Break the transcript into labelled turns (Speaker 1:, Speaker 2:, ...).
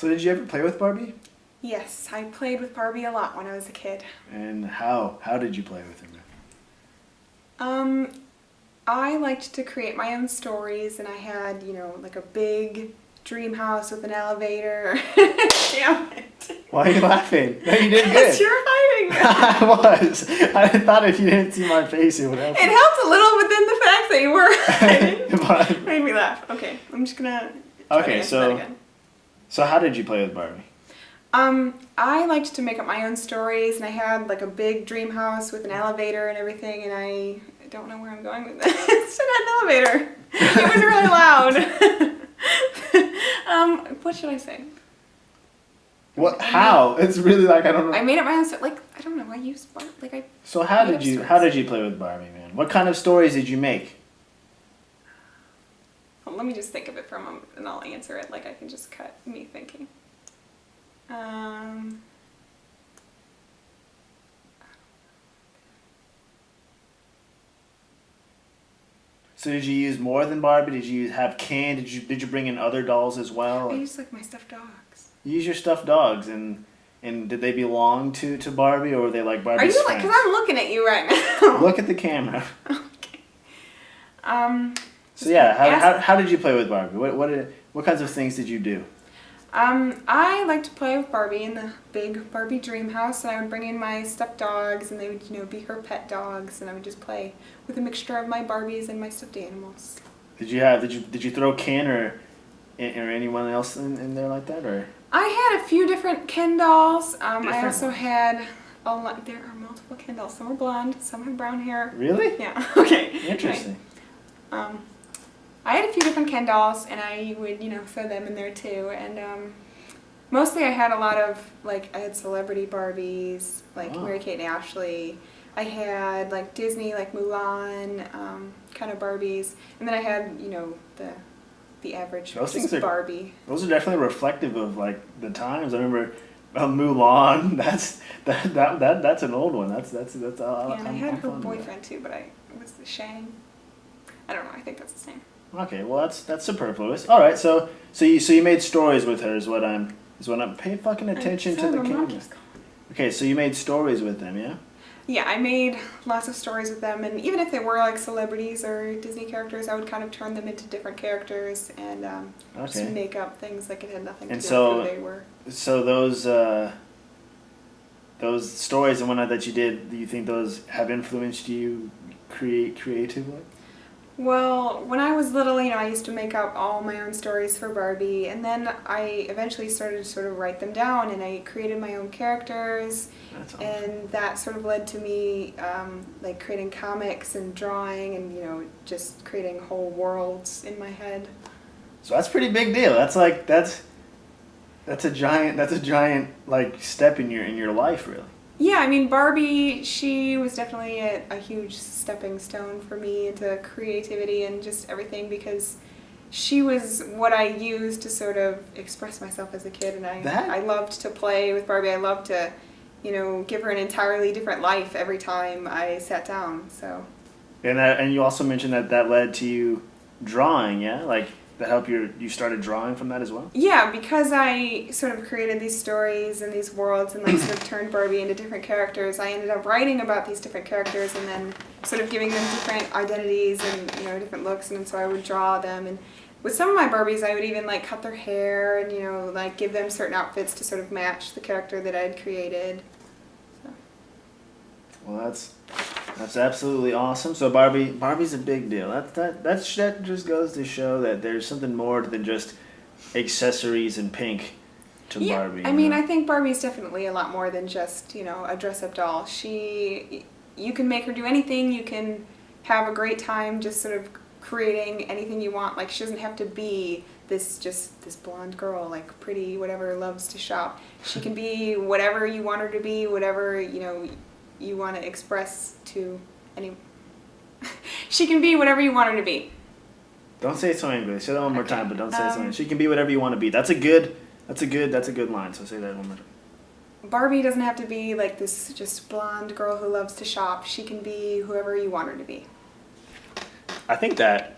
Speaker 1: So did you ever play with Barbie?
Speaker 2: Yes, I played with Barbie a lot when I was a kid.
Speaker 1: And how? How did you play with her?
Speaker 2: I liked to create my own stories, and I had, like a big dream house with an elevator. Damn it.
Speaker 1: Why are you laughing? No, you did good.
Speaker 2: Because you're hiding that.
Speaker 1: I was. I thought if you didn't see my face, it would help.
Speaker 2: It helped a little within the fact that you were hiding. It made me laugh. Okay, I'm just gonna try to answer that again.
Speaker 1: So how did you play with Barbie?
Speaker 2: I liked to make up my own stories, and I had like a big dream house with an elevator and everything, and I don't know where I'm going with this. It had an elevator. It was really loud. What should I say?
Speaker 1: What? How? It's really like I don't know.
Speaker 2: I made up my own I don't know. I used
Speaker 1: So how did you play with Barbie, man? What kind of stories did you make?
Speaker 2: Well, let me just think of it for a moment, and I'll answer it. Like I can just cut me thinking.
Speaker 1: So did you use more than Barbie? Did you have Ken? Did you bring in other dolls as well?
Speaker 2: I used like my stuffed dogs.
Speaker 1: You use your stuffed dogs, and did they belong to Barbie, or were they like Barbie's
Speaker 2: friends? Are you
Speaker 1: friends?
Speaker 2: Because I'm looking at you right now.
Speaker 1: Look at the camera.
Speaker 2: Okay.
Speaker 1: So yeah, how did you play with Barbie? What kinds of things did you do?
Speaker 2: I like to play with Barbie in the big Barbie dream house, and I would bring in my stuffed dogs, and they would, be her pet dogs, and I would just play with a mixture of my Barbies and my stuffed animals.
Speaker 1: Did you throw Ken or anyone else in there like that, or?
Speaker 2: I had a few different Ken dolls. I also had a lot. There are multiple Ken dolls. Some are blonde, some have brown hair.
Speaker 1: Really?
Speaker 2: Yeah. Okay.
Speaker 1: Interesting.
Speaker 2: Right. I had a few different Ken dolls, and I would, throw them in there too. And mostly I had a lot of, I had celebrity Barbies, like Mary-Kate and Ashley. I had, Disney, Mulan, kind of Barbies. And then I had, the average Barbie.
Speaker 1: Those are definitely reflective of, the times. I remember Mulan. That's an old one. That's
Speaker 2: yeah, and I had her boyfriend too, but it was Shang. I don't know. I think that's the same.
Speaker 1: Okay, well that's superfluous. All right, so you made stories with her is what I'm pay fucking attention to the camera. Okay, so you made stories with them, yeah?
Speaker 2: Yeah, I made lots of stories with them, and even if they were celebrities or Disney characters, I would kind of turn them into different characters and just make up things it had nothing to do with who they were.
Speaker 1: So those stories and whatnot that you did, do you think those have influenced you creatively?
Speaker 2: Well, when I was little, I used to make up all my own stories for Barbie, and then I eventually started to sort of write them down, and I created my own characters, and that sort of led to me creating comics and drawing and, just creating whole worlds in my head.
Speaker 1: So that's a pretty big deal. That's a giant step in your life, really.
Speaker 2: Yeah, I mean, Barbie, she was definitely a huge stepping stone for me into creativity and just everything, because she was what I used to sort of express myself as a kid, and I loved to play with Barbie. I loved to, give her an entirely different life every time I sat down, so.
Speaker 1: And you also mentioned that led to you drawing, yeah? That helped you started drawing from that as well?
Speaker 2: Yeah, because I sort of created these stories and these worlds and sort of turned Barbie into different characters, I ended up writing about these different characters and then sort of giving them different identities and, different looks, and so I would draw them. And with some of my Barbies, I would even cut their hair and, give them certain outfits to sort of match the character that I had created. So.
Speaker 1: Well, that's absolutely awesome. So Barbie's a big deal. That just goes to show that there's something more than just accessories and pink to Barbie.
Speaker 2: I mean, I think Barbie's definitely a lot more than just, a dress-up doll. You can make her do anything. You can have a great time just sort of creating anything you want. She doesn't have to be this blonde girl, pretty, whatever, loves to shop. She can be whatever you want her to be, whatever, you want to express to any. She can be whatever you want her to be.
Speaker 1: Don't say it so English. Say that one more time, but don't say it so English. She can be whatever you want to be. That's a good line. So say that one more time.
Speaker 2: Barbie doesn't have to be this just blonde girl who loves to shop. She can be whoever you want her to be.
Speaker 1: I think that